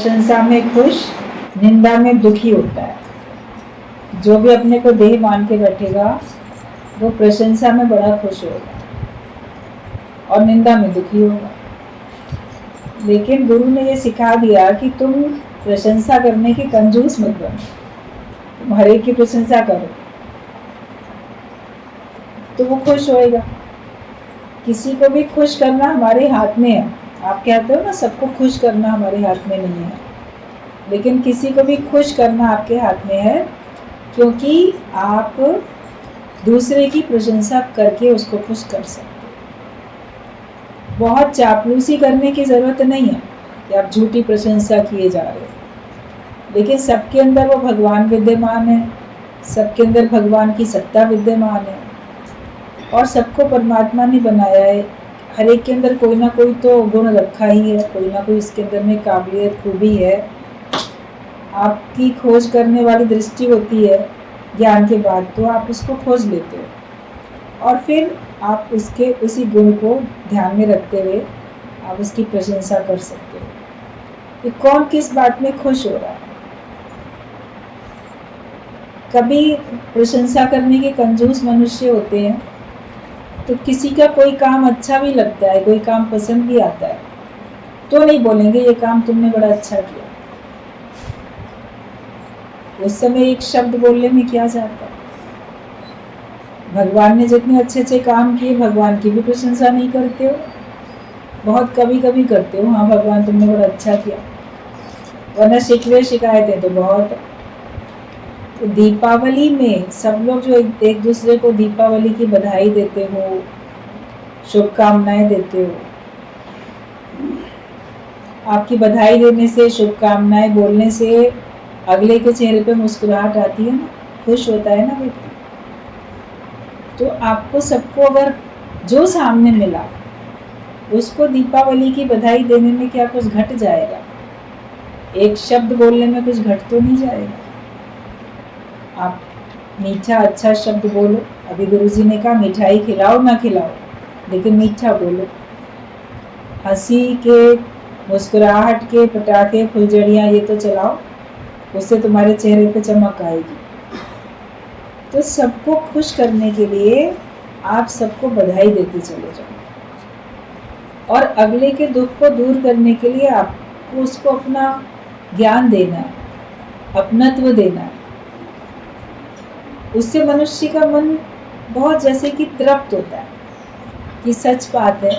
प्रशंसा में खुश, निंदा में दुखी होता है। जो भी अपने को देह मान के बैठेगा वो प्रशंसा में बड़ा खुश होगा और निंदा में दुखी होगा। लेकिन गुरु ने ये सिखा दिया कि तुम प्रशंसा करने की कंजूस मत बनो, तुम हर एक की प्रशंसा करो तो वो खुश होएगा। किसी को भी खुश करना हमारे हाथ में है। आप कहते हो ना, सबको खुश करना हमारे हाथ में नहीं है, लेकिन किसी को भी खुश करना आपके हाथ में है, क्योंकि आप दूसरे की प्रशंसा करके उसको खुश कर सकते हो। बहुत चापलूसी करने की जरूरत नहीं है कि आप झूठी प्रशंसा किए जा रहे हो, लेकिन सबके अंदर वो भगवान विद्यमान है, सबके अंदर भगवान की सत्ता विद्यमान है और सबको परमात्मा ने बनाया है। हर एक के अंदर कोई ना कोई तो गुण रखा ही है, कोई ना कोई इसके अंदर में काबिलियत खूबी है। आपकी खोज करने वाली दृष्टि होती है ज्ञान के बाद, तो आप उसको खोज लेते हो और फिर आप उसके उसी गुण को ध्यान में रखते हुए आप उसकी प्रशंसा कर सकते हो कि कौन किस बात में खुश हो रहा है। कभी प्रशंसा करने के कंजूस मनुष्य होते हैं, तो किसी का कोई काम अच्छा भी लगता है, कोई काम पसंद भी आता है, तो नहीं बोलेंगे ये काम तुमने बड़ा अच्छा किया। उस समय एक शब्द बोलने में क्या जाता है। भगवान ने जितने अच्छे अच्छे काम किए, भगवान की भी प्रशंसा नहीं करते हो, बहुत कभी कभी करते हो, हाँ भगवान तुमने बड़ा अच्छा किया, वरना शिकवे शिकायतें तो बहुत। तो दीपावली में सब लोग जो एक दूसरे को दीपावली की बधाई देते हो, शुभकामनाएं देते हो, आपकी बधाई देने से, शुभकामनाएं बोलने से अगले के चेहरे पे मुस्कुराहट आती है ना, खुश होता है ना व्यक्ति। तो आपको सबको अगर जो सामने मिला उसको दीपावली की बधाई देने में क्या कुछ घट जाएगा? एक शब्द बोलने में कुछ घट तो नहीं जाएगा। आप मीठा अच्छा शब्द बोलो। अभी गुरुजी ने कहा मिठाई खिलाओ ना खिलाओ, लेकिन मीठा बोलो। हंसी के, मुस्कुराहट के पटाखे, फुलझड़ियाँ ये तो चलाओ, उससे तुम्हारे चेहरे पे चमक आएगी। तो सबको खुश करने के लिए आप सबको बधाई देते चले जाओ और अगले के दुख को दूर करने के लिए आपको उसको अपना ज्ञान देना है, अपनत्व देना है। उससे मनुष्य का मन बहुत जैसे कि तृप्त होता है कि सच बात है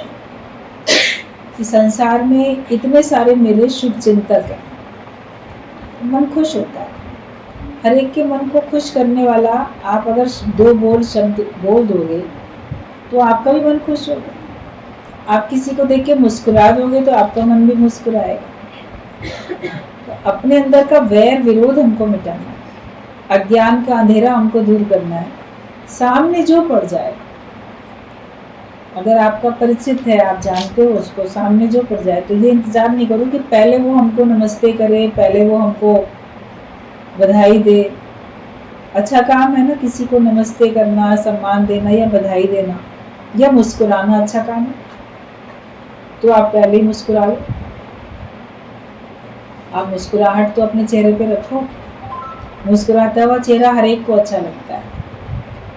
कि संसार में इतने सारे मेरे शुभ चिंतक हैं, मन खुश होता है। हर एक के मन को खुश करने वाला आप अगर दो बोल शब्द बोल दोगे तो आपका भी मन खुश होगा। आप किसी को देख के मुस्कुरा दोगे तो आपका मन भी मुस्कुराएगा। तो अपने अंदर का वैर विरोध हमको मिटाना है, अज्ञान का अंधेरा हमको दूर करना है। सामने जो पड़ जाए, अगर आपका परिचित है, आप जानते हो उसको, सामने जो पड़ जाए तो ये इंतजार नहीं करो कि पहले वो हमको नमस्ते करे, पहले वो हमको बधाई दे। अच्छा काम है ना किसी को नमस्ते करना, सम्मान देना या बधाई देना या मुस्कुराना, अच्छा काम है, तो आप पहले ही मुस्कुरा लो। आप मुस्कुराहट तो अपने चेहरे पे रखो। मुस्कुराता हुआ चेहरा हर एक को अच्छा लगता है।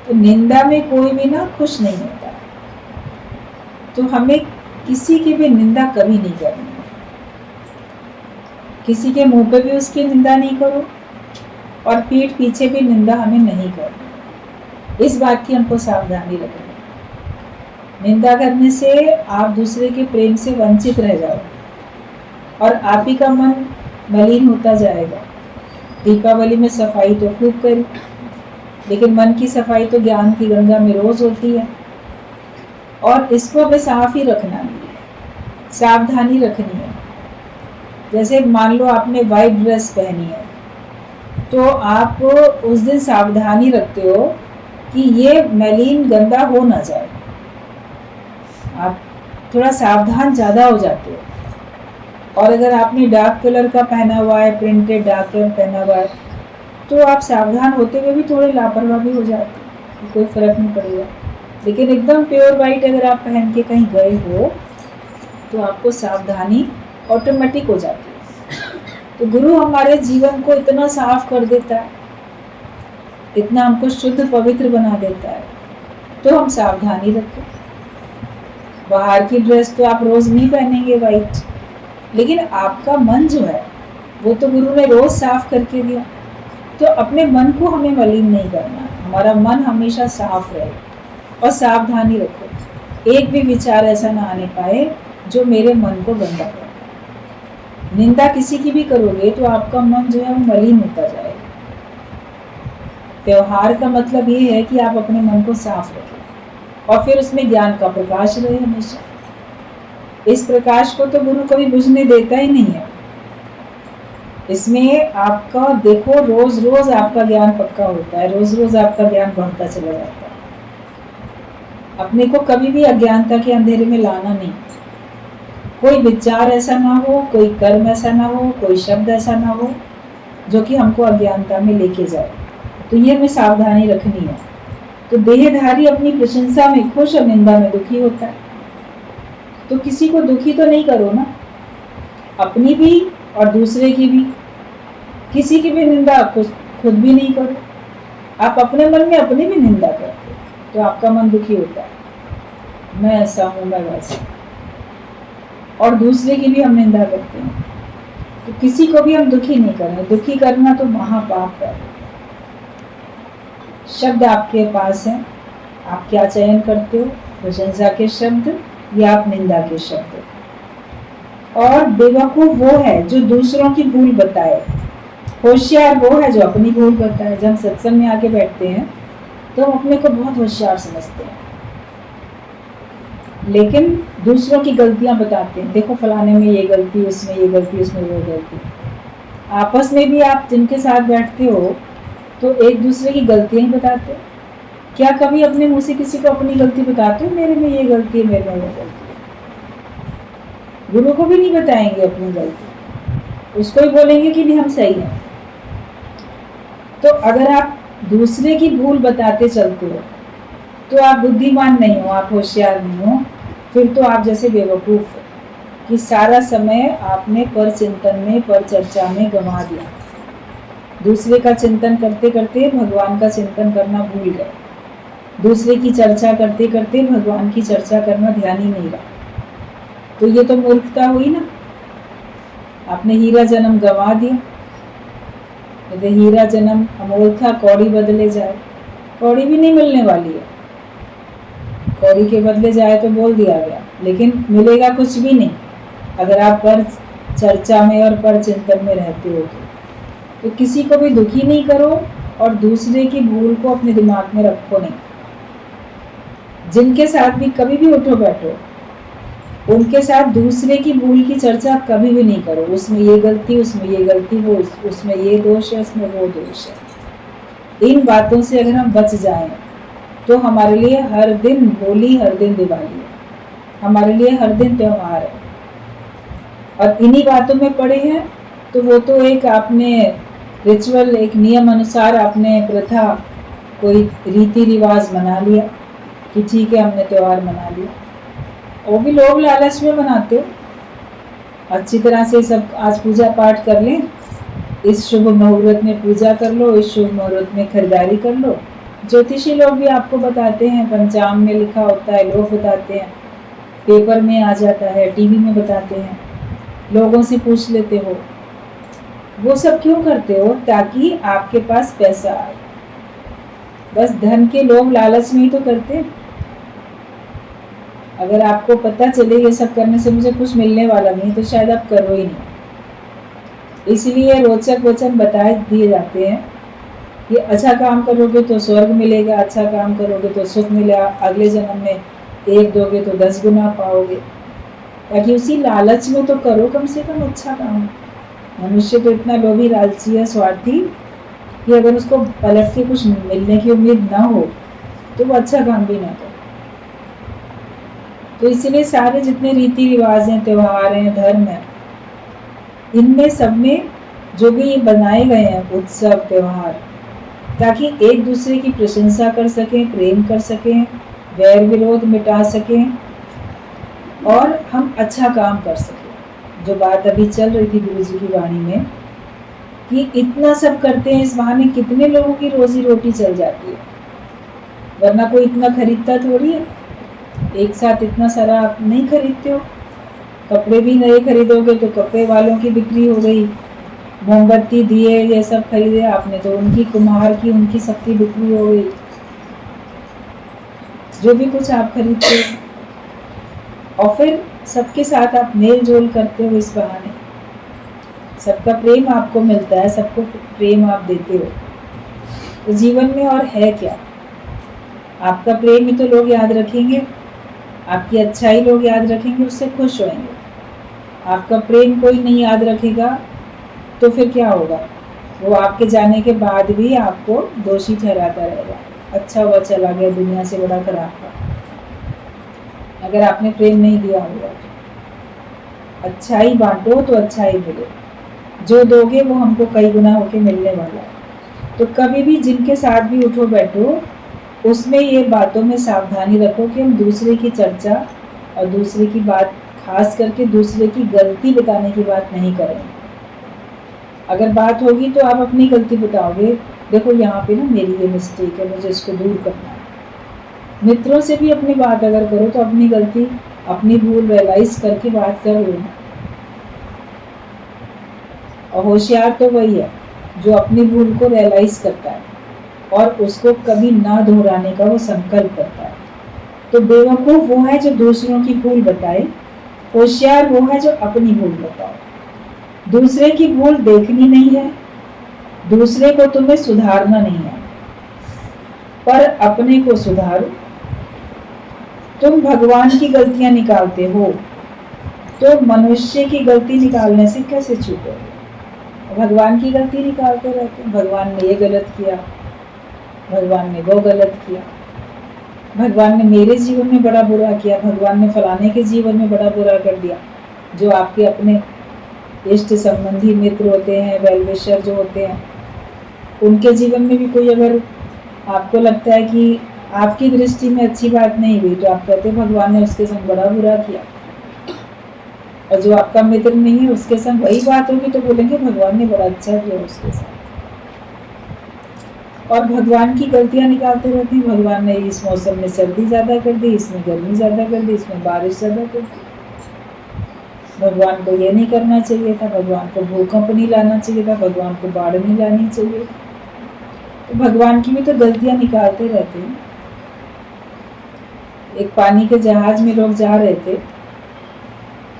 तो निंदा में कोई भी ना खुश नहीं होता। तो हमें किसी की भी निंदा कभी नहीं करनी है। किसी के मुंह पे भी उसकी निंदा नहीं करो और पीठ पीछे भी निंदा हमें नहीं करनी। इस बात की हमको सावधानी रखनी। निंदा करने से आप दूसरे के प्रेम से वंचित रह जाओ और आप ही का मन मलिन होता जाएगा। दीपावली में सफाई तो खूब करी, लेकिन मन की सफाई तो ज्ञान की गंगा में रोज होती है और इसको हमें साफ ही रखना है, सावधानी रखनी है। जैसे मान लो आपने वाइट ड्रेस पहनी है, तो आप उस दिन सावधानी रखते हो कि ये मलिन गंदा हो ना जाए। आप थोड़ा सावधान ज़्यादा हो जाते हो। और अगर आपने डार्क कलर का पहना हुआ है, प्रिंटेड डार्क कलर पहना हुआ है, तो आप सावधान होते हुए भी थोड़े लापरवाह भी हो जाते हैं, कोई फर्क नहीं पड़ेगा। लेकिन एकदम प्योर वाइट अगर आप पहन के कहीं गए हो तो आपको सावधानी ऑटोमेटिक हो जाती है। तो गुरु हमारे जीवन को इतना साफ कर देता है, इतना हमको शुद्ध पवित्र बना देता है, तो हम सावधानी रखें। बाहर की ड्रेस तो आप रोज नहीं पहनेंगे वाइट, लेकिन आपका मन जो है वो तो गुरु ने रोज साफ करके दिया। तो अपने मन को हमें मलिन नहीं करना, हमारा मन हमेशा साफ रहे और सावधानी रखो, एक भी विचार ऐसा ना आने पाए जो मेरे मन को गंदा करे। निंदा किसी की भी करोगे तो आपका मन जो है वो मलिन होता जाएगा। त्योहार का मतलब ये है कि आप अपने मन को साफ रखें और फिर उसमें ज्ञान का प्रकाश रहे हमेशा। इस प्रकाश को तो गुरु कभी बुझने देता ही नहीं है। इसमें आपका देखो रोज रोज आपका ज्ञान पक्का होता है, रोज रोज आपका ज्ञान बढ़ता चला जाता है। अपने को कभी भी अज्ञानता के अंधेरे में लाना नहीं। कोई विचार ऐसा ना हो, कोई कर्म ऐसा ना हो, कोई शब्द ऐसा ना हो जो कि हमको अज्ञानता में लेके जाए। तो ये हमें सावधानी रखनी है। तो देहधारी अपनी प्रशंसा में खुश और निंदा में दुखी होता है। तो किसी को दुखी तो नहीं करो ना, अपनी भी और दूसरे की भी। किसी की भी निंदा खुद भी नहीं करो। आप अपने मन में अपनी भी निंदा करते हो तो आपका मन दुखी होता है, मैं ऐसा हूं, मैं वैसा। और दूसरे की भी हम निंदा करते हैं। तो किसी को भी हम दुखी नहीं करें। दुखी करना तो महापाप है। शब्द आपके पास है, आप क्या चयन करते हो, प्रशंसा के शब्द या आप निंदा के शब्द। और बेवकूफ वो है जो दूसरों की भूल बताए, होशियार वो है जो अपनी भूल बताए। जब हम सत्संग में आके बैठते हैं तो हम अपने को बहुत होशियार समझते हैं, लेकिन दूसरों की गलतियां बताते हैं, देखो फलाने में ये गलती, उसमें ये गलती, उसमें वो गलती। आपस में भी आप जिनके साथ बैठते हो तो एक दूसरे की गलतियां ही बताते हो। क्या कभी अपने मुंह से किसी को अपनी गलती बताते हो, मेरे में ये गलती है, मेरे में वो गलती है? गुरु को भी नहीं बताएंगे अपनी गलती, उसको ही बोलेंगे कि नहीं हम सही हैं। तो अगर आप दूसरे की भूल बताते चलते हो तो आप बुद्धिमान नहीं हो, आप होशियार नहीं हो। फिर तो आप जैसे बेवकूफ हो कि सारा समय आपने पर चिंतन में, पर चर्चा में गंवा दिया। दूसरे का चिंतन करते करते भगवान का चिंतन करना भूल गए। दूसरे की चर्चा करते करते भगवान की चर्चा करना ध्यान ही नहीं रहा। तो ये तो मूर्खता हुई ना, आपने हीरा जन्म गंवा दिया। यदि हीरा जन्म अमोल था, कौड़ी बदले जाए, कौड़ी भी नहीं मिलने वाली है। कौड़ी के बदले जाए तो बोल दिया गया, लेकिन मिलेगा कुछ भी नहीं अगर आप पर चर्चा में और पर चिंतन में रहते हो। तो किसी को भी दुखी नहीं करो और दूसरे की भूल को अपने दिमाग में रखो नहीं। जिनके साथ भी कभी भी उठो बैठो, उनके साथ दूसरे की भूल की चर्चा कभी भी नहीं करो। उसमें ये गलती, उसमें ये गलती, वो उसमें ये दोष है, उसमें वो दोष है। इन बातों से अगर हम बच जाएं तो हमारे लिए हर दिन होली, हर दिन दिवाली है, हमारे लिए हर दिन त्योहार है। और इन्हीं बातों में पड़े हैं तो वो तो एक आपने रिचुअल, एक नियम अनुसार आपने प्रथा, कोई रीति रिवाज बना लिया कि ठीक है हमने त्योहार मना लिया। वो भी लोग लालच में मनाते हो। अच्छी तरह से सब आज पूजा पाठ कर लें, इस शुभ मुहूर्त में पूजा कर लो, इस शुभ मुहूर्त में खरीदारी कर लो। ज्योतिषी लोग भी आपको बताते हैं, पंचांग में लिखा होता है, लोग बताते हैं, पेपर में आ जाता है, टीवी में बताते हैं, लोगों से पूछ लेते हो। वो सब क्यों करते हो? ताकि आपके पास पैसा आए। बस धन के लोग लालच में ही तो करते हैं। अगर आपको पता चले ये सब करने से मुझे कुछ मिलने वाला नहीं तो शायद आप करो ही नहीं। इसलिए रोचक वचन बताए दिए जाते हैं कि अच्छा काम करोगे तो स्वर्ग मिलेगा, अच्छा काम करोगे तो सुख मिलेगा, अगले जन्म में 1 दोगे तो 10 गुना पाओगे। ताकि उसी लालच में तो करो कम से कम अच्छा काम। मनुष्य तो इतना लोभी, लालची है, स्वार्थी कि अगर उसको पलट के कुछ मिलने की उम्मीद ना हो तो वो अच्छा काम भी ना करे। तो इसलिए सारे जितने रीति रिवाज हैं, त्योहार हैं, धर्म है, इनमें सब में जो भी ये बनाए गए हैं उत्सव, त्योहार, ताकि एक दूसरे की प्रशंसा कर सकें, प्रेम कर सकें, वैर विरोध मिटा सकें और हम अच्छा काम कर सकें। जो बात अभी चल रही थी गुरु जी की वाणी में, कि इतना सब करते हैं, इस बहाने कितने लोगों की रोजी रोटी चल जाती है, वरना कोई इतना खरीदता थोड़ी है। एक साथ इतना सारा आप नहीं खरीदते हो। कपड़े भी नए खरीदोगे तो कपड़े वालों की बिक्री हो गई, मोमबत्ती दिए ये सब खरीदे आपने तो उनकी, कुम्हार की, उनकी सबकी बिक्री हो गई। जो भी कुछ आप खरीदते हो, और फिर सबके साथ आप मेल जोल करते हो, इस बहाने सबका प्रेम आपको मिलता है, सबको प्रेम आप देते हो। तो जीवन में और है क्या? आपका प्रेम ही तो लोग याद रखेंगे, आपकी अच्छाई लोग याद रखेंगे, उससे खुश होंगे। आपका प्रेम कोई नहीं याद रखेगा तो फिर क्या होगा? वो आपके जाने के बाद भी आपको दोषी ठहराता रहेगा, अच्छा हुआ चला गया, दुनिया से बड़ा खराब था। अगर आपने प्रेम नहीं दिया होगा, अच्छाई बांटो तो अच्छाई मिले, जो दोगे वो हमको कई गुना होके मिलने वाला है। तो कभी भी जिनके साथ भी उठो बैठो, उसमें ये बातों में सावधानी रखो कि हम दूसरे की चर्चा और दूसरे की बात, खास करके दूसरे की गलती बताने की बात नहीं करें। अगर बात होगी तो आप अपनी गलती बताओगे, देखो यहाँ पे ना मेरी ये मिस्टेक है, मुझे इसको दूर करना है। मित्रों से भी अपनी बात अगर करो तो अपनी गलती, अपनी भूल रियलाइज करके बात कर लेना। और होशियार तो वही है जो अपनी भूल को रियलाइज करता है और उसको कभी ना दोहराने का वो संकल्प करता है। तो बेवकूफ वो है जो दूसरों की भूल बताए, होशियार वो है जो अपनी भूल बताए। दूसरे की भूल देखनी नहीं है, दूसरे को तुम्हें सुधारना नहीं है, पर अपने को सुधारो। तुम भगवान की गलतियां निकालते हो तो मनुष्य की गलती निकालने से कैसे चूकोगे? भगवान की गलती निकालते रहते हैं, भगवान ने ये गलत किया, भगवान ने वो गलत किया, भगवान ने मेरे जीवन में बड़ा बुरा किया, भगवान ने फलाने के जीवन में बड़ा बुरा कर दिया। जो आपके अपने इष्ट संबंधी मित्र होते हैं, वेल विशर जो होते हैं, उनके जीवन में भी कोई अगर आपको लगता है कि आपकी दृष्टि में अच्छी बात नहीं हुई तो आप कहते हैं भगवान ने उसके संग बड़ा बुरा किया। और जो आपका मित्र नहीं है उसके संग वही बात होगी तो बोलेंगे भगवान ने बड़ा अच्छा किया उसके साथ। और भगवान की गलतियां निकालते रहते हैं, भगवान ने इस मौसम में सर्दी ज्यादा कर दी, इसमें गर्मी ज्यादा कर दी, इसमें बारिश ज्यादा कर दी, भगवान को ये नहीं करना चाहिए था, भगवान को भूकंप नहीं लाना चाहिए था, भगवान को बाढ़ नहीं लानी चाहिए। तो भगवान की भी तो गलतियां निकालते रहते हैं। एक पानी के जहाज में लोग जा रहे थे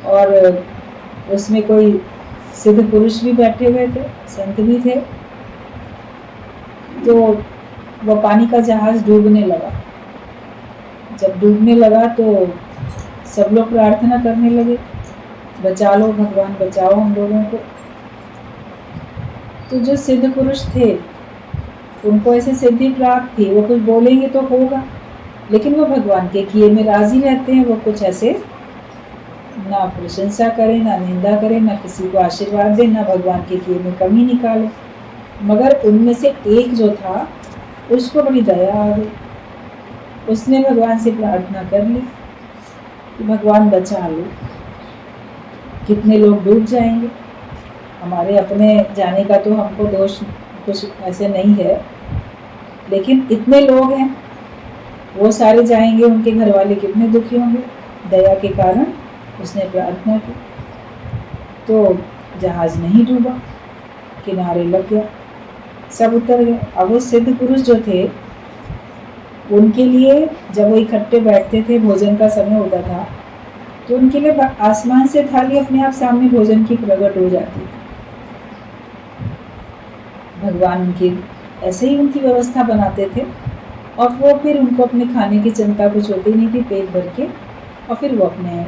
और उसमें कोई सिद्ध पुरुष भी बैठे हुए थे, संत भी थे। तो वो पानी का जहाज डूबने लगा। जब डूबने लगा तो सब लोग प्रार्थना करने लगे, बचा लो भगवान, बचाओ हम लोगों को। तो जो सिद्ध पुरुष थे उनको ऐसे सिद्धि प्राप्त थी, वो कुछ बोलेंगे तो होगा, लेकिन वो भगवान के किए में राजी रहते हैं। वो कुछ ऐसे ना प्रशंसा करे, ना निंदा करे, ना किसी को आशीर्वाद दे, ना भगवान के किए में कमी निकाले। मगर उनमें से एक जो था उसको बड़ी दया आ गई, उसने भगवान से प्रार्थना कर ली कि भगवान बचा लो, कितने लोग डूब जाएंगे। हमारे अपने जाने का तो हमको दोष कुछ ऐसे नहीं है, लेकिन इतने लोग हैं, वो सारे जाएंगे, उनके घर वाले कितने दुखी होंगे। दया के कारण उसने प्रार्थना की तो जहाज नहीं डूबा, किनारे लग गया, सब उतर गए। अब वो सिद्ध पुरुष जो थे उनके लिए जब वो इकट्ठे बैठते थे, भोजन का समय होता था, तो उनके लिए आसमान से थाली अपने आप सामने भोजन की प्रकट हो जाती थी। भगवान उनकी ऐसे ही उनकी व्यवस्था बनाते थे और वो फिर उनको अपने खाने की चिंता कुछ होती नहीं थी, पेट भर के, और फिर वो अपने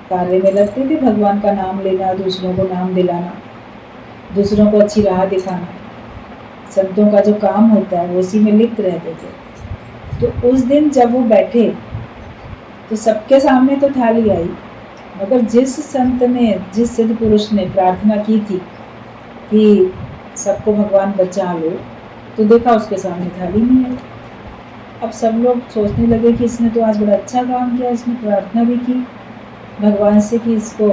कार्य में लगते थे। भगवान का नाम लेना, दूसरों को नाम दिलाना, दूसरों को अच्छी राह दिखाना, संतों का जो काम होता है वो उसी में लिप्त रहते थे। तो उस दिन जब वो बैठे तो सबके सामने तो थाली आई, मगर जिस संत ने, जिस सिद्ध पुरुष ने प्रार्थना की थी कि सबको भगवान बचा लो, तो देखा उसके सामने थाली नहीं आई। अब सब लोग सोचने लगे कि इसने तो आज बड़ा अच्छा काम किया, इसने प्रार्थना भी की भगवान से कि इसको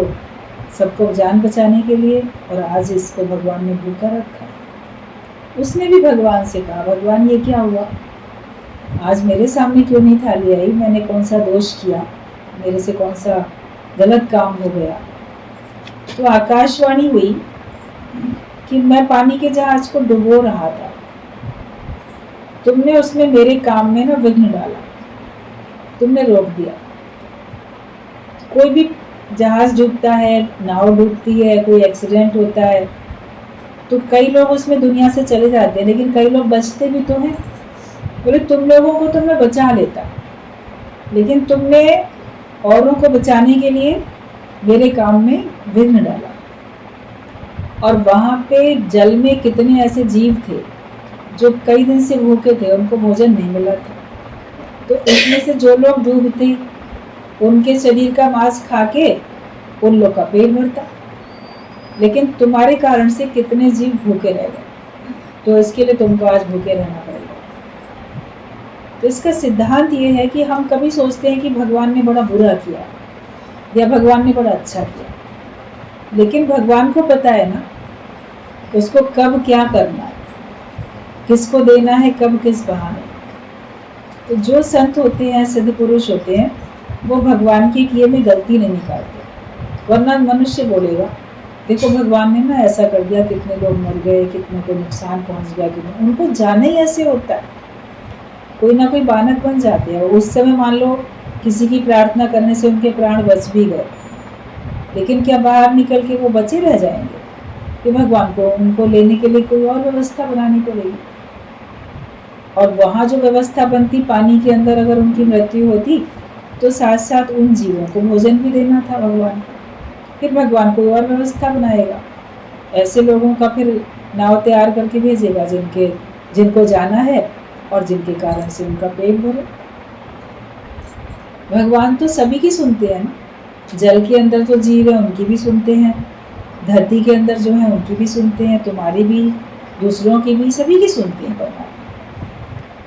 सबको जान बचाने के लिए, और आज इसको भगवान ने भूखा रखा। उसने भी भगवान से कहा, भगवान ये क्या हुआ, आज मेरे सामने क्यों नहीं थाली आई, मैंने कौन सा दोष किया, मेरे से कौन सा गलत काम हो गया। तो आकाशवाणी हुई कि मैं पानी के जहाज को डुबो रहा था, तुमने उसमें मेरे काम में ना विघ्न डाला, तुमने रोक दिया। कोई भी जहाज डूबता है, नाव डूबती है, कोई एक्सीडेंट होता है, तो कई लोग उसमें दुनिया से चले जाते हैं, लेकिन कई लोग बचते भी तो हैं। बोले तुम लोगों को तो मैं बचा लेता, लेकिन तुमने औरों को बचाने के लिए मेरे काम में विघ्न डाला। और वहां पे जल में कितने ऐसे जीव थे जो कई दिन से भूखे थे, उनको भोजन नहीं मिला था। तो इसमें से जो लोग डूबते, उनके शरीर का मांस खा के उन लोग का पेट भरता, लेकिन तुम्हारे कारण से कितने जीव भूखे रह गए, तो इसके लिए तुमको आज भूखे रहना पड़ेगा। तो इसका सिद्धांत ये है कि हम कभी सोचते हैं कि भगवान ने बड़ा बुरा किया या भगवान ने बड़ा अच्छा किया, लेकिन भगवान को पता है ना उसको कब क्या करना है, किसको देना है, कब किस बहाने। तो जो संत होते हैं, सिद्ध पुरुष होते हैं, वो भगवान के किए में गलती नहीं निकालते। वरना मनुष्य बोलेगा देखो भगवान ने ना ऐसा कर दिया, कितने लोग मर गए, कितने को नुकसान पहुंच गया, कितने, उनको जाना ही ऐसे होता है, कोई ना कोई बानक बन जाते हैं। उस समय मान लो किसी की प्रार्थना करने से उनके प्राण बच भी गए, लेकिन क्या बाहर निकल के वो बचे रह जाएंगे कि भगवान को उनको लेने के लिए कोई और व्यवस्था बनानी पड़ेगी। और वहां जो व्यवस्था बनती पानी के अंदर, अगर उनकी मृत्यु होती तो साथ साथ उन जीवों को भोजन भी देना था भगवान, फिर भगवान कोई और व्यवस्था बनाएगा। ऐसे लोगों का फिर नाव तैयार करके भेजेगा जिनको जाना है और जिनके कारण से उनका पेट भरे। भगवान तो सभी की सुनते हैं ना, जल के अंदर जो जीव है उनकी भी सुनते हैं, धरती के अंदर जो है उनकी भी सुनते हैं, तुम्हारी भी, दूसरों की भी, सभी की सुनते हैं भगवान।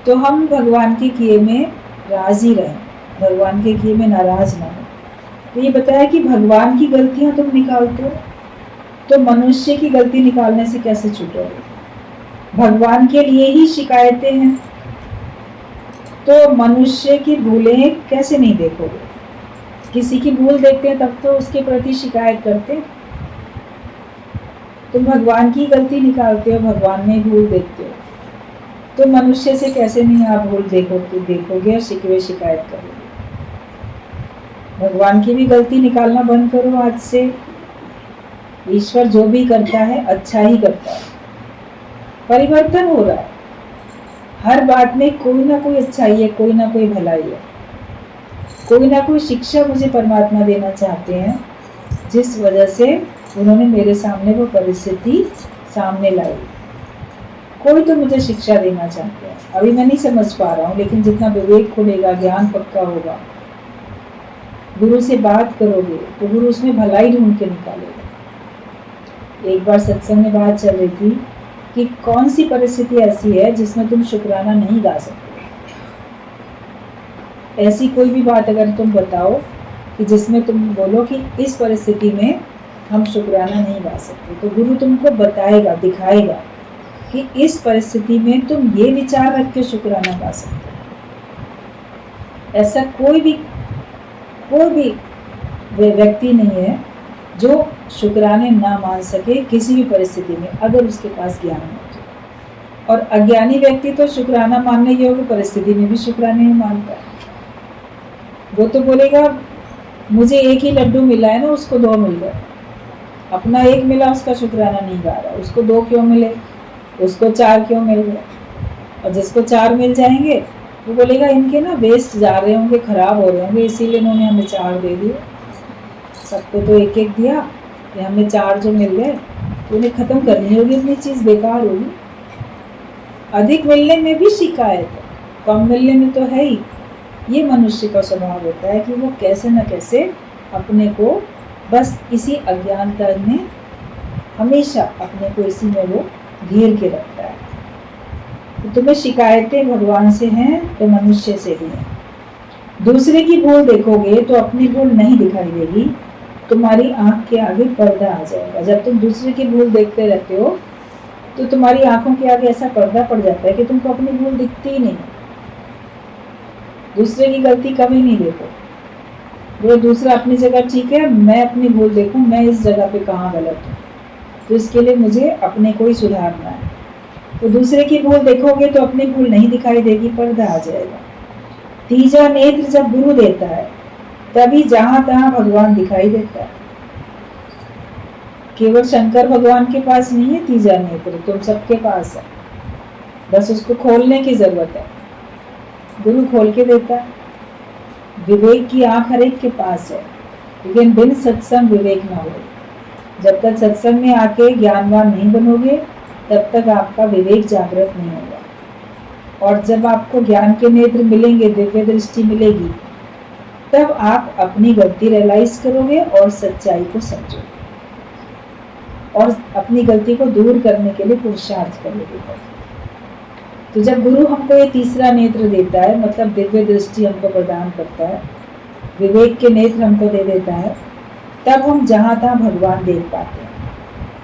तो हम भगवान के किए में राजी रहें, भगवान के किए में नाराज ना हो। तो ये बताया कि भगवान की गलतियां तुम निकालते हो, तो मनुष्य की गलती निकालने से कैसे छूटोगे। भगवान के लिए ही शिकायतें हैं, तो मनुष्य की भूलें कैसे नहीं देखोगे। किसी की भूल देखते हैं तब तो उसके प्रति शिकायत करते हैं। तुम भगवान की गलती निकालते हो, भगवान में भूल देखते हो, तो मनुष्य से कैसे नहीं आप भूल देखोगे और शिकवे शिकायत करोगे। भगवान की भी गलती निकालना बंद करो आज से। ईश्वर जो भी करता है अच्छा ही करता है, परिवर्तन हो रहा है, हर बात में कोई ना कोई अच्छाई है, कोई ना कोई भलाई है, कोई ना कोई शिक्षा मुझे परमात्मा देना चाहते हैं, जिस वजह से उन्होंने मेरे सामने वो परिस्थिति सामने लाई। कोई तो मुझे शिक्षा देना चाहते हैं, अभी मैं नहीं समझ पा रहा हूँ, लेकिन जितना विवेक खुलेगा, ज्ञान पक्का होगा, गुरु से बात करोगे तो गुरु उसमें भलाई ढूंढ के निकालेगा। एक बार सत्संग में बात चल रही थी कि कौन सी परिस्थिति ऐसी है जिसमें तुम शुक्राना नहीं गा सकते। ऐसी कोई भी बात अगर तुम बताओ कि जिसमें तुम बोलो कि इस परिस्थिति में हम शुक्राना नहीं गा सकते, तो गुरु तुमको बताएगा, दिखाएगा कि इस परिस्थिति में तुम ये विचार रख के शुक्राना गा सकते हो। ऐसा कोई भी व्यक्ति नहीं है जो शुक्राने ना मान सके किसी भी परिस्थिति में, अगर उसके पास ज्ञान हो तो। और अज्ञानी व्यक्ति तो शुक्राना मानने योग्य परिस्थिति में भी शुक्राने नहीं मानता। वो तो बोलेगा मुझे एक ही लड्डू मिला है ना, उसको 2 मिल गए, अपना 1 मिला उसका शुक्राना नहीं गा रहा, उसको 2 क्यों मिले, उसको 4 क्यों मिल गए। और जिसको 4 मिल जाएंगे वो बोलेगा इनके ना वेस्ट जा रहे होंगे, खराब हो रहे होंगे, इसीलिए इन्होंने हमें 4 दे दिए, सबको तो 1-1 दिया, ये हमें 4 जो मिल गए तो उन्हें खत्म करनी होगी, अपनी चीज बेकार होगी। अधिक मिलने में भी शिकायत है, कम मिलने में तो है ही। ये मनुष्य का स्वभाव होता है कि वो कैसे न कैसे अपने को बस इसी अज्ञानता में हमेशा अपने को इसी में वो घेर के रखता है। तो तुम्हें शिकायतें भगवान से हैं तो मनुष्य से भी हैं। दूसरे की भूल देखोगे तो अपनी भूल नहीं दिखाई देगी, तुम्हारी आंख के आगे पर्दा आ जाएगा। जब तुम दूसरे की भूल देखते रहते हो तो तुम्हारी आंखों के आगे ऐसा पर्दा पड़ जाता है कि तुमको अपनी भूल दिखती ही नहीं, दूसरे की गलती कभी नहीं देखो। वो दूसरा अपनी जगह ठीक है, मैं अपनी भूल देखूं, मैं इस जगह पे कहाँ गलत हूँ, तो इसके लिए मुझे अपने को ही सुधारना है। तो दूसरे की भूल देखोगे तो अपनी भूल नहीं दिखाई देगी, पर्दा आ जाएगा। तीजा नेत्र जब गुरु देता है तभी जहां तहां भगवान दिखाई देता है। केवल शंकर भगवान के पास नहीं है तीजा नेत्र, तुम सबके पास है, बस उसको खोलने की जरूरत है। गुरु खोल के देता है। विवेक की आंख हर एक के पास है, लेकिन बिन सत्संग विवेक ना हो। जब तक सत्संग में आके ज्ञानवान नहीं बनोगे तब तक आपका विवेक जागृत नहीं होगा। और जब आपको ज्ञान के नेत्र मिलेंगे, दिव्य दृष्टि मिलेगी, तब आप अपनी गलती रियलाइज करोगे और सच्चाई को समझोगे और अपनी गलती को दूर करने के लिए पुरुषार्थ करोगे। तो जब गुरु हमको ये तीसरा नेत्र देता है, मतलब दिव्य दृष्टि हमको प्रदान करता है, विवेक के नेत्र हमको दे देता है, तब हम जहां तहां भगवान देख पाते हैं,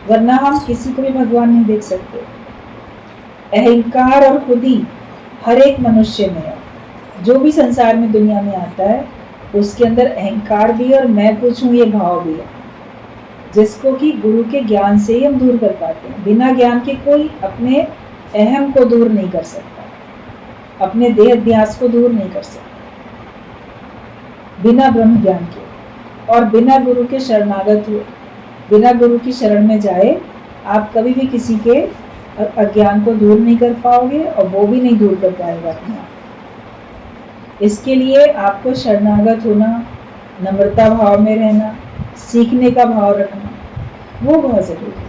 वरना हम किसी को भी भगवान नहीं देख सकते। अहंकार और खुदी हर एक मनुष्य में है। जो भी संसार में दुनिया में आता है उसके अंदर अहंकार भी और मैं कुछ हूं ये भाव भी है, जिसको कि गुरु के ज्ञान से ही हम दूर कर पाते हैं। बिना ज्ञान के कोई अपने अहम को दूर नहीं कर सकता, अपने देह अध्यास को दूर नहीं कर सकता बिना ब्रह्म ज्ञान के। और बिना गुरु के शरणागत हुए, बिना गुरु की शरण में जाए आप कभी भी किसी के अज्ञान को दूर नहीं कर पाओगे और वो भी नहीं दूर कर पाएगा अपने आप। इसके लिए आपको शरणागत होना, नम्रता भाव में रहना, सीखने का भाव रखना, वो बहुत जरूरी है,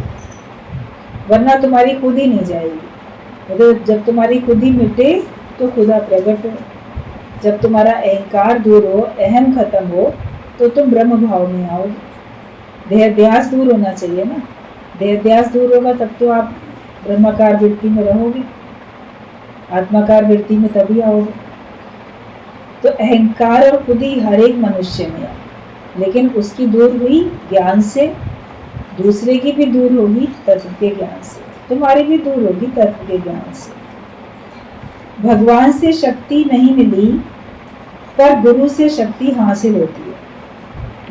वरना तुम्हारी खुद ही नहीं जाएगी। मतलब जब तुम्हारी खुद ही मिटे तो खुदा प्रकट हो। जब तुम्हारा अहंकार दूर हो, अहम खत्म हो, तो तुम ब्रह्म भाव में आओगे। देहाध्यास दूर होना चाहिए ना, देहाध्यास दूर होगा तब तो आप ब्रह्माकार वृत्ति में रहोगे, आत्माकार वृत्ति में तभी आओगे। तो अहंकार और खुदी हर एक मनुष्य में है, लेकिन उसकी दूर हुई ज्ञान से, दूसरे की भी दूर होगी तत्व के ज्ञान से, तुम्हारी भी दूर होगी तत्व के ज्ञान से। भगवान से शक्ति नहीं मिली पर गुरु से शक्ति हासिल होती है।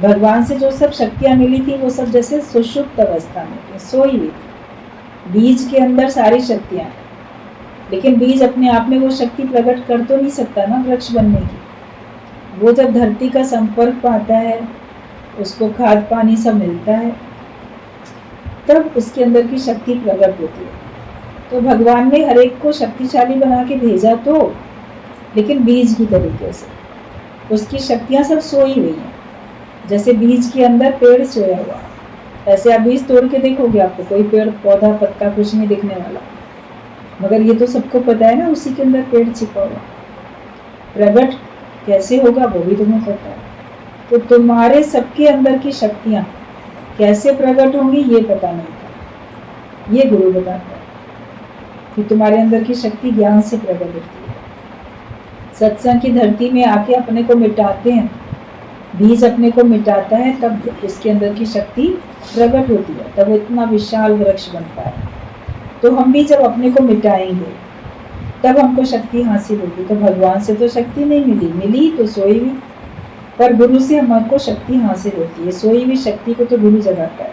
भगवान से जो सब शक्तियां मिली थी वो सब जैसे सुषुप्त अवस्था में थी, सोई हुई थी। बीज के अंदर सारी शक्तियां, लेकिन बीज अपने आप में वो शक्ति प्रकट कर तो नहीं सकता ना वृक्ष बनने की। वो जब धरती का संपर्क पाता है, उसको खाद पानी सब मिलता है, तब उसके अंदर की शक्ति प्रकट होती है। तो भगवान ने हर एक को शक्तिशाली बना के भेजा तो, लेकिन बीज की तरीके से। उसकी शक्तियां सब सोई हुई हैं, जैसे बीज के अंदर पेड़ सोया हुआ, ऐसे आप बीज तोड़ के देखोगे आपको कोई पेड़ पौधा पत्ता कुछ नहीं दिखने वाला, मगर ये तो सबको पता है ना उसी के अंदर पेड़ छिपा हुआ। प्रकट कैसे होगा वो भी तुम्हें पता है। तो तुम्हारे सबके अंदर की शक्तियां कैसे प्रकट होंगी ये पता नहीं था, ये गुरु बताता है कि तुम्हारे अंदर की शक्ति ज्ञान से प्रकट होती है। सत्संग की धरती में आके अपने को मिटाते हैं, बीज अपने को मिटाता है, तब उसके अंदर की शक्ति प्रकट होती है, तब इतना विशाल वृक्ष बनता है। तो हम भी जब अपने को मिटाएंगे तब हमको शक्ति हासिल होगी। तो भगवान से तो शक्ति नहीं मिली, मिली तो सोई हुई, पर गुरु से हमको शक्ति हासिल होती है। सोई हुई शक्ति को तो गुरु जगाता है।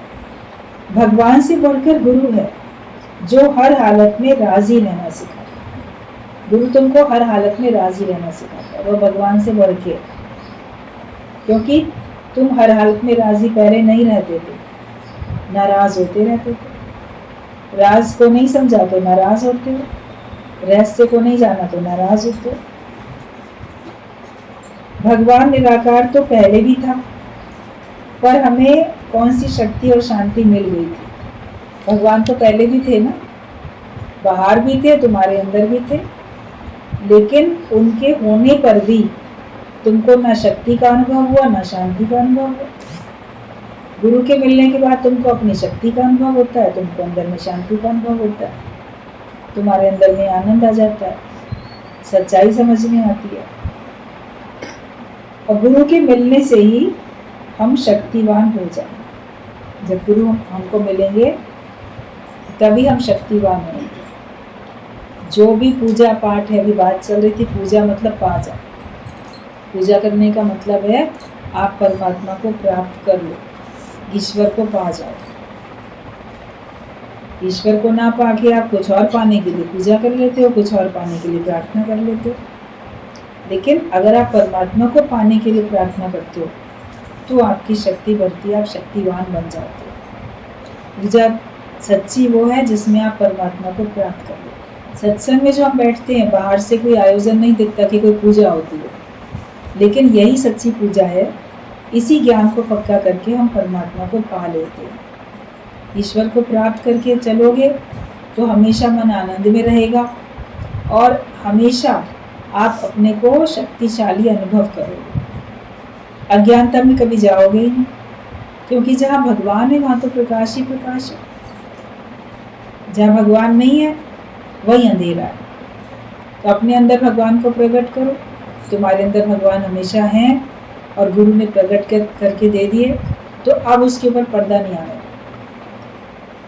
भगवान से बढ़कर गुरु है जो हर हालत में राजी रहना सिखाता है। गुरु तुमको हर हालत में राजी रहना सिखाता है, वो भगवान से बढ़ के, क्योंकि तुम हर हालत में राजी पहले नहीं रहते थे, नाराज होते रहते थे। राज को नहीं समझा तो नाराज होते हो, रहस्य को नहीं जाना तो नाराज होते हो। भगवान निराकार तो पहले भी था, पर हमें कौन सी शक्ति और शांति मिल गई थी। भगवान तो पहले भी थे ना, बाहर भी थे, तुम्हारे अंदर भी थे, लेकिन उनके होने पर भी तुमको ना शक्ति का अनुभव हुआ ना शांति का अनुभव हुआ। गुरु के मिलने के बाद तुमको अपनी शक्ति का अनुभव होता है, तुमको अंदर में शांति का अनुभव होता है, तुम्हारे अंदर में आनंद आ जाता है, सच्चाई समझ में आती है। और गुरु के मिलने से ही हम शक्तिवान हो जाएं। जब गुरु हमको मिलेंगे तभी हम शक्तिवान होंगे। जो भी पूजा पाठ है, अभी बात चल रही थी पूजा मतलब पा जाओ। पूजा करने का मतलब है आप परमात्मा को प्राप्त कर लो, ईश्वर को पा जाओ। ईश्वर को ना पाके आप कुछ और पाने के लिए पूजा कर लेते हो, कुछ और पाने के लिए प्रार्थना कर लेते हो। लेकिन अगर आप परमात्मा को पाने के लिए प्रार्थना करते हो तो आपकी शक्ति बढ़ती है, आप शक्तिवान बन जाते हो। पूजा सच्ची वो है जिसमें आप परमात्मा को प्राप्त कर लो। सत्संग में जो हम बैठते हैं, बाहर से कोई आयोजन नहीं दिखता कि कोई पूजा होती है, लेकिन यही सच्ची पूजा है। इसी ज्ञान को पक्का करके हम परमात्मा को पा लेते हैं। ईश्वर को प्राप्त करके चलोगे तो हमेशा मन आनंद में रहेगा और हमेशा आप अपने को शक्तिशाली अनुभव करोगे। अज्ञानता में कभी जाओगे ही नहीं, क्योंकि जहाँ भगवान है वहाँ तो प्रकाश ही प्रकाश है। जहाँ भगवान नहीं है वही अंधेरा है। तो अपने अंदर भगवान को प्रकट करो। तुम्हारे अंदर भगवान हमेशा हैं और गुरु ने प्रकट करके दे दिए, तो अब उसके ऊपर पर्दा नहीं आएगा।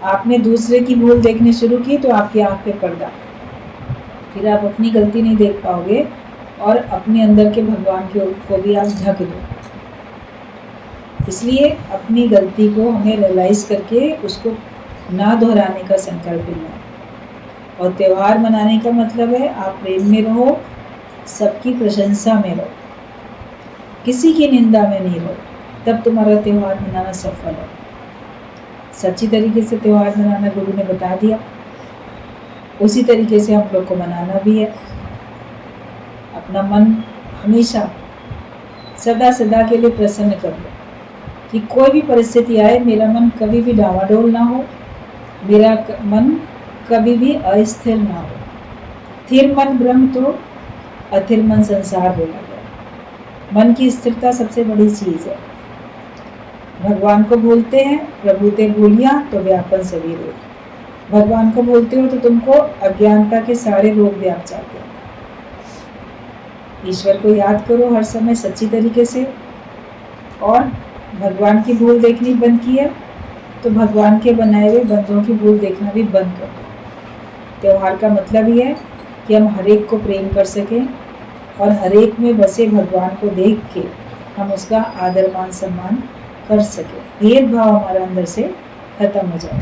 आपने दूसरे की भूल देखनी शुरू की तो आपकी आंख पे पर्दा, फिर आप अपनी गलती नहीं देख पाओगे और अपने अंदर के भगवान को भी आप ढक दो। इसलिए अपनी गलती को हमें रियलाइज करके उसको ना दोहराने का संकल्प लेना। और त्योहार मनाने का मतलब है आप प्रेम में रहो, सबकी प्रशंसा में रहो, किसी की निंदा में नहीं रहो, तब तुम्हारा त्योहार मनाना सफल है। सच्ची तरीके से त्योहार मनाना गुरु ने बता दिया, उसी तरीके से हम लोग को मनाना भी है। अपना मन हमेशा सदा सदा के लिए प्रसन्न कर लो कि कोई भी परिस्थिति आए मेरा मन कभी भी डावाडोल ना हो, मेरा मन कभी भी अस्थिर ना हो। स्थिर मन ब्रह्म तो अथिर मन संसार बोला गया। मन की स्थिरता सबसे बड़ी चीज है। भगवान को बोलते हैं प्रभु ते भूलिया तो व्यापन सभी रोग। भगवान को बोलते हो तो तुमको अज्ञानता के सारे रोग व्याप जाते हैं। ईश्वर को याद करो हर समय सच्ची तरीके से, और भगवान की भूल देखनी बंद की है तो भगवान के बनाए हुए बंदों की भूल देखना भी बंद कर दो। त्योहार का मतलब ही है कि हम हर एक को प्रेम कर सकें और हर एक में बसे भगवान को देख के हम उसका आदर मान सम्मान कर सके, भेदभाव हमारा अंदर से खत्म हो जाए।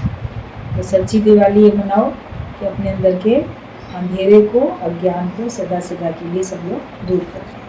तो सच्ची दिवाली ये मनाओ कि अपने अंदर के अंधेरे को, अज्ञान को सदा सदा के लिए सब लोग दूर करें।